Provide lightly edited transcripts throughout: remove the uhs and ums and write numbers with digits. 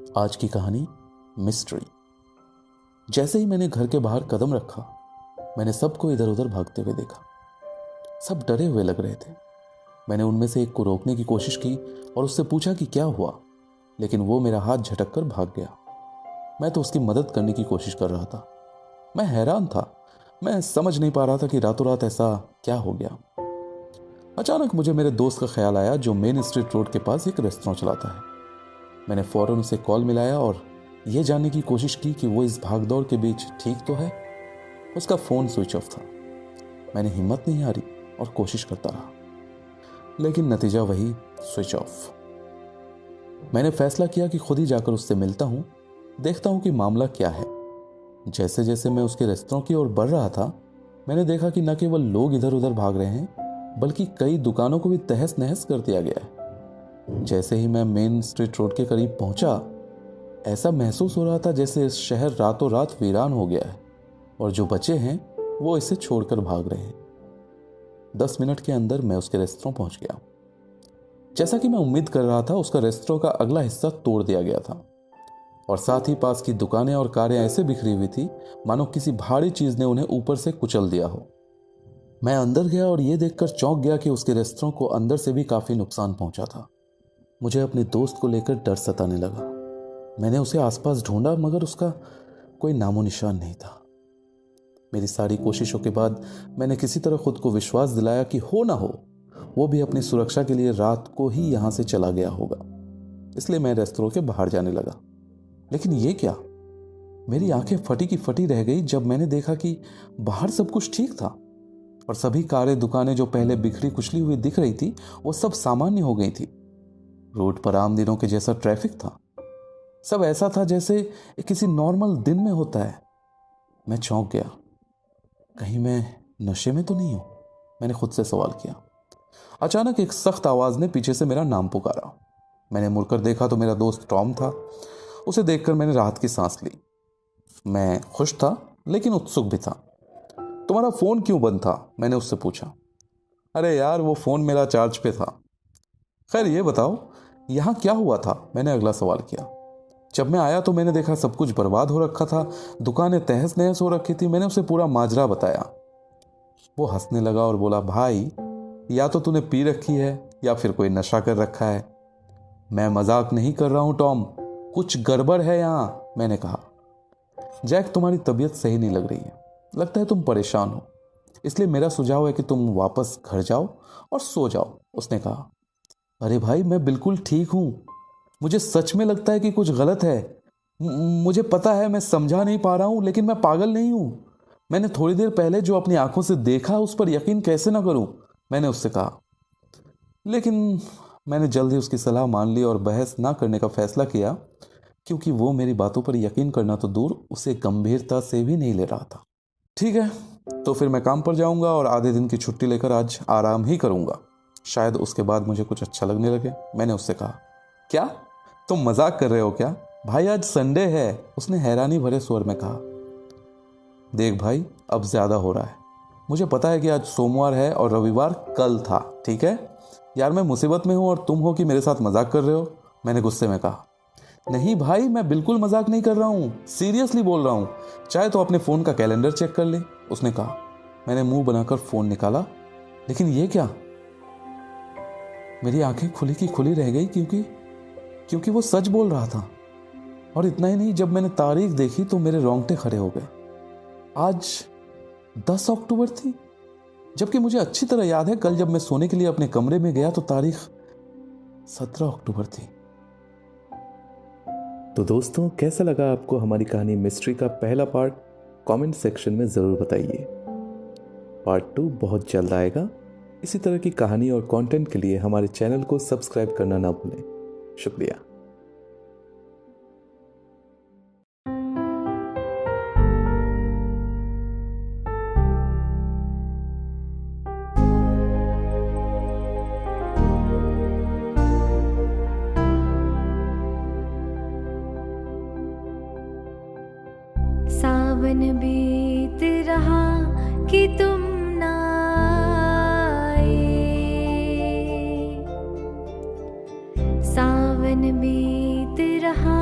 आज की कहानी मिस्ट्री। जैसे ही मैंने घर के बाहर कदम रखा, मैंने सबको इधर उधर भागते हुए देखा। सब डरे हुए लग रहे थे। मैंने उनमें से एक को रोकने की कोशिश की और उससे पूछा कि क्या हुआ, लेकिन वो मेरा हाथ झटक कर भाग गया। मैं तो उसकी मदद करने की कोशिश कर रहा था। मैं हैरान था। मैं समझ नहीं पा रहा था कि रातों रात ऐसा क्या हो गया। अचानक मुझे मेरे दोस्त का ख्याल आया, जो मेन स्ट्रीट रोड के पास एक रेस्टोरेंट चलाता है। मैंने फौरन उसे कॉल मिलाया और यह जानने की कोशिश की कि वो इस भागदौड़ के बीच ठीक तो है। उसका फोन स्विच ऑफ था। मैंने हिम्मत नहीं हारी और कोशिश करता रहा, लेकिन नतीजा वही, स्विच ऑफ। मैंने फैसला किया कि खुद ही जाकर उससे मिलता हूं, देखता हूं कि मामला क्या है। जैसे जैसे मैं उसके रेस्तरां की ओर बढ़ रहा था, मैंने देखा कि न केवल लोग इधर उधर भाग रहे हैं, बल्कि कई दुकानों को भी तहस नहस कर दिया गया है। जैसे ही मैं मेन स्ट्रीट रोड के करीब पहुंचा, ऐसा महसूस हो रहा था जैसे इस शहर रातों रात वीरान हो गया है और जो बचे हैं वो इसे छोड़कर भाग रहे हैं। 10 मिनट के अंदर मैं उसके रेस्तरां पहुंच गया। जैसा कि मैं उम्मीद कर रहा था, उसका रेस्तरां का अगला हिस्सा तोड़ दिया गया था और साथ ही पास की दुकानें और कारें ऐसे बिखरी हुई थी मानो किसी भारी चीज ने उन्हें ऊपर से कुचल दिया हो। मैं अंदर गया और यह देखकर चौंक गया कि उसके रेस्तरां को अंदर से भी काफी नुकसान पहुंचा था। मुझे अपने दोस्त को लेकर डर सताने लगा। मैंने उसे आसपास ढूंढा, मगर उसका कोई नामो निशान नहीं था। मेरी सारी कोशिशों के बाद मैंने किसी तरह खुद को विश्वास दिलाया कि हो ना हो, वो भी अपनी सुरक्षा के लिए रात को ही यहां से चला गया होगा। इसलिए मैं रेस्तरां के बाहर जाने लगा। लेकिन ये क्या, मेरी आंखें फटी की फटी रह गई जब मैंने देखा कि बाहर सब कुछ ठीक था और सभी कारें, दुकानें जो पहले बिखरी कुचली हुई दिख रही थी, वो सब सामान्य हो गई थी। रोड पर आम दिनों के जैसा ट्रैफिक था। सब ऐसा था जैसे किसी नॉर्मल दिन में होता है। मैं चौंक गया। कहीं मैं नशे में तो नहीं हूं, मैंने खुद से सवाल किया। अचानक एक सख्त आवाज ने पीछे से मेरा नाम पुकारा। मैंने मुड़कर देखा तो मेरा दोस्त टॉम था। उसे देखकर मैंने राहत की सांस ली। मैं खुश था, लेकिन उत्सुक भी था। तुम्हारा फोन क्यों बंद था, मैंने उससे पूछा। अरे यार, वो फोन मेरा चार्ज पे था। खैर ये बताओ, यहां क्या हुआ था, मैंने अगला सवाल किया। जब मैं आया तो मैंने देखा सब कुछ बर्बाद हो रखा था, दुकानें तहस नहस हो रखी थी। मैंने उसे पूरा माजरा बताया। वो हंसने लगा और बोला, भाई या तो तूने पी रखी है या फिर कोई नशा कर रखा है। मैं मजाक नहीं कर रहा हूं टॉम, कुछ गड़बड़ है यहां, मैंने कहा। जैक, तुम्हारी तबीयत सही नहीं लग रही है, लगता है तुम परेशान हो। इसलिए मेरा सुझाव है कि तुम वापस घर जाओ और सो जाओ, उसने कहा। अरे भाई, मैं बिल्कुल ठीक हूं। मुझे सच में लगता है कि कुछ गलत है। मुझे पता है मैं समझा नहीं पा रहा हूं, लेकिन मैं पागल नहीं हूं। मैंने थोड़ी देर पहले जो अपनी आंखों से देखा, उस पर यकीन कैसे ना करूं, मैंने उससे कहा। लेकिन मैंने जल्द ही उसकी सलाह मान ली और बहस ना करने का फैसला किया, क्योंकि वो मेरी बातों पर यकीन करना तो दूर, उसे गंभीरता से भी नहीं ले रहा था। ठीक है, तो फिर मैं काम पर जाऊंगा और आधे दिन की छुट्टी लेकर आज आराम ही करूंगा। शायद उसके बाद मुझे कुछ अच्छा लगने लगे, मैंने उससे कहा। क्या तुम मजाक कर रहे हो क्या? भाई आज संडे है, उसने हैरानी भरे स्वर में कहा। देख भाई, अब ज्यादा हो रहा है। मुझे पता है कि आज सोमवार है और रविवार कल था, ठीक है यार, मैं मुसीबत में हूं और तुम हो कि मेरे साथ मजाक कर रहे हो, मैंने गुस्से में कहा। नहीं भाई, मैं बिल्कुल मजाक नहीं कर रहा हूं, सीरियसली बोल रहा हूं। चाहे तो अपने फोन का कैलेंडर चेक कर ले, उसने कहा। मैंने मुंह बनाकर फोन निकाला, लेकिन ये क्या? मेरी आंखें खुली की खुली रह गई, क्योंकि वो सच बोल रहा था। और इतना ही नहीं, जब मैंने तारीख देखी तो मेरे रोंगटे खड़े हो गए। आज 10 अक्टूबर थी, जबकि मुझे अच्छी तरह याद है कल जब मैं सोने के लिए अपने कमरे में गया तो तारीख 17 अक्टूबर थी। तो दोस्तों, कैसा लगा आपको हमारी कहानी मिस्ट्री का पहला पार्ट? कमेंट सेक्शन में ज़रूर बताइए। पार्ट 2 बहुत जल्द आएगा। इसी तरह की कहानी और कंटेंट के लिए हमारे चैनल को सब्सक्राइब करना ना भूलें। शुक्रिया। सावन बीत रहा कि तुम ना आए, सावन बीत रहा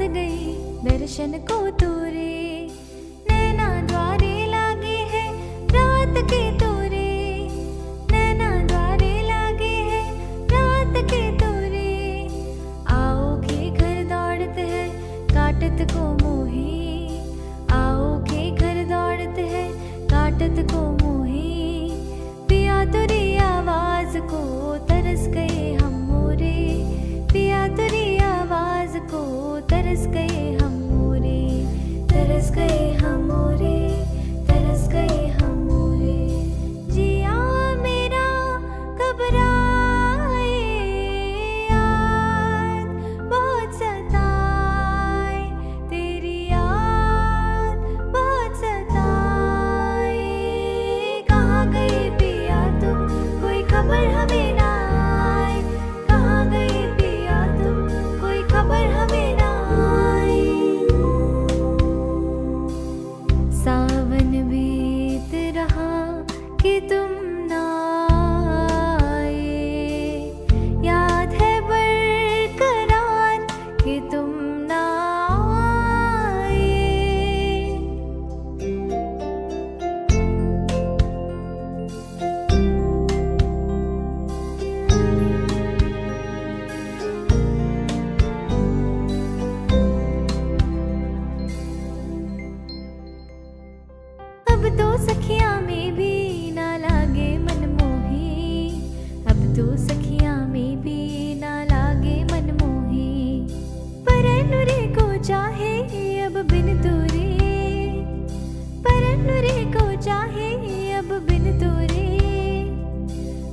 गई दर्शन को तोरे, नैना द्वारे लागे है रात के तोरे, नैना द्वारे लागे है रात के तोरे। आओ के घर दौड़ते है काटत को मोही, आओ के घर दौड़ते है काटत को मोही। पिया तुरी आवाज को तरस गए हम मोरे, पिया तुरी आवाज को तरस गए हम मोरे, तरस गए हम मोरे, तरस गए हम मोरे। जिया मेरा घबराए याद बहुत सताए, तेरी याद बहुत सताए। कहाँ गए पिया तुम, कोई खबर हमें ना आए, कहाँ गए पिया तुम, कोई खबर हमें ना आए। सावन बीत रहा कि तुम ना आए, याद है बरकरार कि तुम ना आए। अब तो सखियां में भी ना लागे मन मोही, अब तो सखियां में भी ना लागे मन मोही। परनुरे को चाहे अब बिन तोरे, परनुरे को चाहे अब बिन तोरे।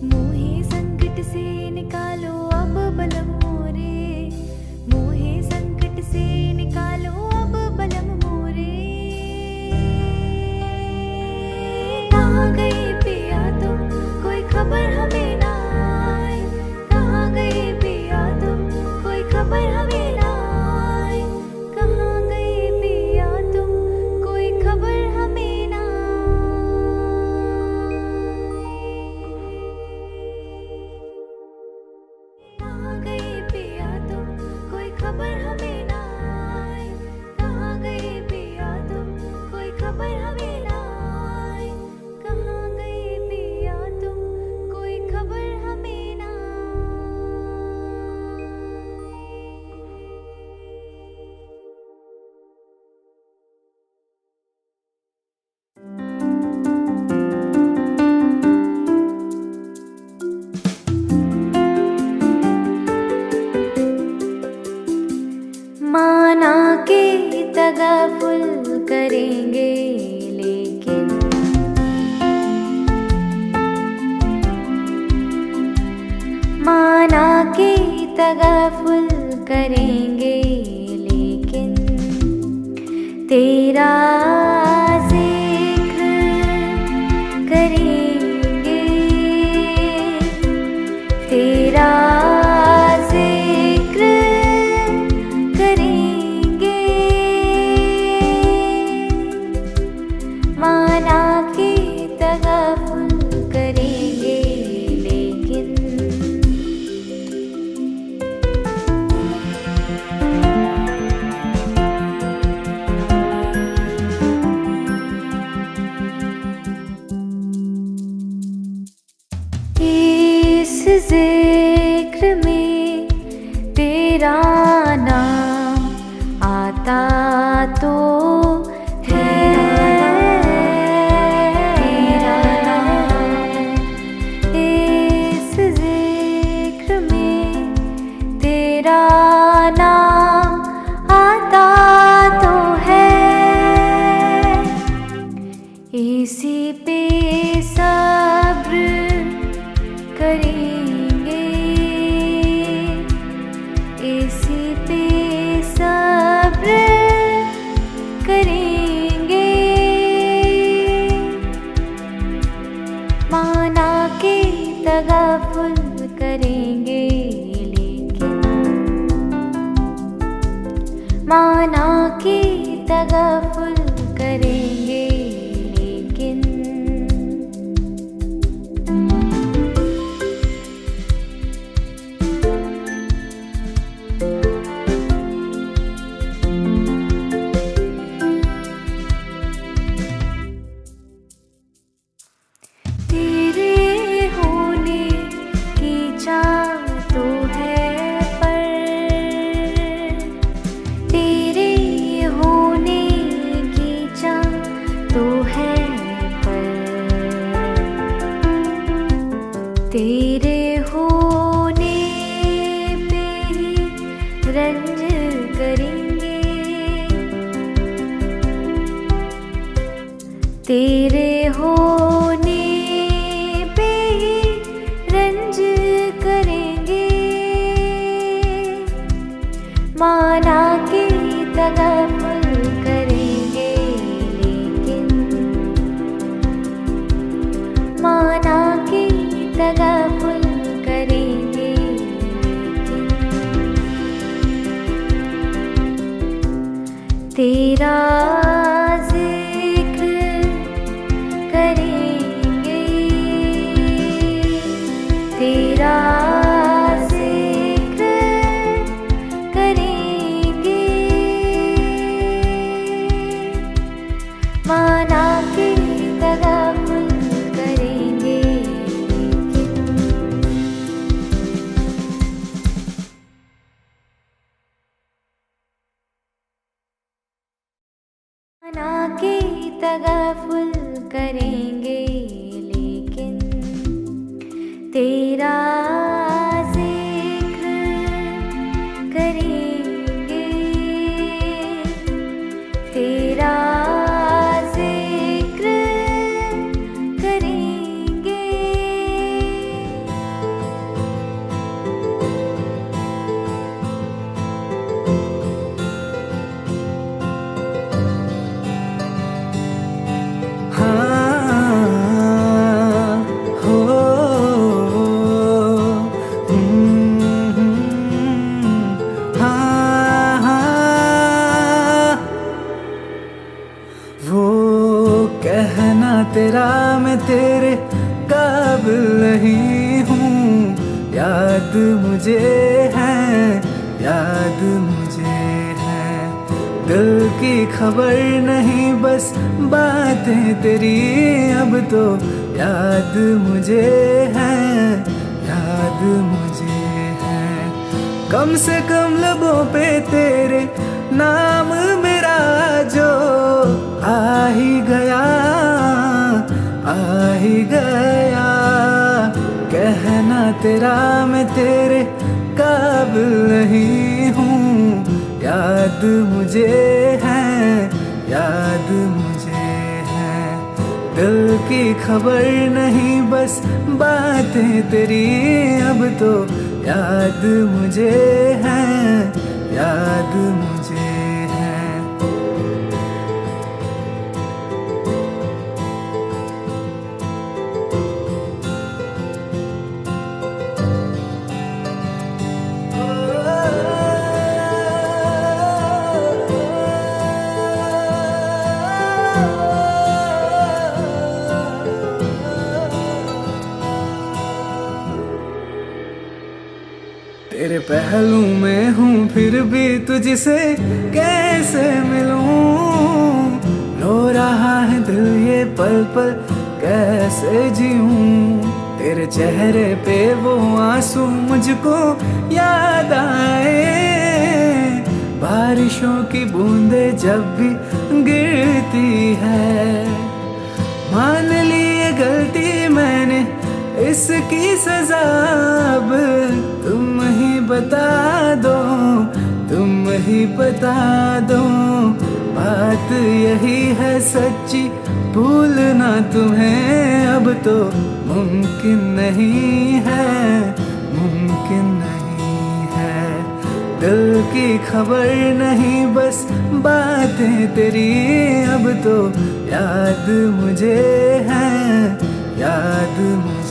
मोहे संकट से निकालो अब बलम मोरे, मोहे संकट से निकालो अब बलम मोरे। कहाँ गए पिया तुम, कोई खबर हमें ना आए, कहाँ गए पिया तुम, कोई खबर हमें ना आए, कहाँ गए पिया तुम, कोई खबर हमें ना आए। कहाँ गए पिया तुम, कोई खबर हमें ना आए, कहाँ गए पिया तुम, कोई खबर हमें ना आए, कहाँ गए पिया तुम, कोई खबर हमें ना माना के तगाफुल करेंगे लेकिन माना के तगाफुल करेंगे लेकिन तेरा जिक्र करेंगे, तेरा जिक्र करेंगे। माना के तगाफुल करेंगे लेकिन इस जिक्र में तेरा नाम आता तो है, तेरा नाम इस जिक्र में तेरा नाम आता तो है। इसी पे सब्र करेंगे, इसी पे सब्र करेंगे। माना के तगाफुल करेंगे लेकिन माना के तगाफुल करेंगे लेकिन तेरे होने पे ही रंज करेंगे, तेरे होने पे ही रंज करेंगे। माना कि तगफुल करेंगे लेकिन, माना कि तगफुल करेंगे लेकिन, तेरा जिक्र करेंगे, तेरा जिक्र करेंगे। माना कि तगफुल करेंगे लेकिन, माना कि तगफुल करेंगे लेकिन, तेरा जिक्र करेंगे, तेरा जिक्र करेंगे। वो कहना तेरा मैं तेरे काबिल नहीं हूँ, याद मुझे है, याद मुझे है। दिल की खबर नहीं बस बातें तेरी अब तो याद मुझे है, याद मुझे है। कम से कम लबों पे तेरे नाम मेरा जो आ ही गया, आ ही गया। कहना तेरा मैं तेरे काबिल नहीं हूँ, याद मुझे है, याद मुझे है। दिल की खबर नहीं बस बातें तेरी अब तो याद मुझे है, याद मुझे है। तेरे पहलू में हूँ फिर भी तुझसे कैसे मिलूं, रो रहा है दिल ये पल पल कैसे जीऊं। तेरे चेहरे पे वो आंसू मुझको याद आए, बारिशों की बूंदे जब भी गिरती है। मान ली ये गलती मैंने, इसकी सजा अब तुम ही बता दो, तुम ही बता दो। बात यही है सच्ची, भूलना तुम्हें अब तो मुमकिन नहीं है, मुमकिन नहीं है। दिल की खबर नहीं बस बातें तेरी अब तो याद मुझे है, याद मुझे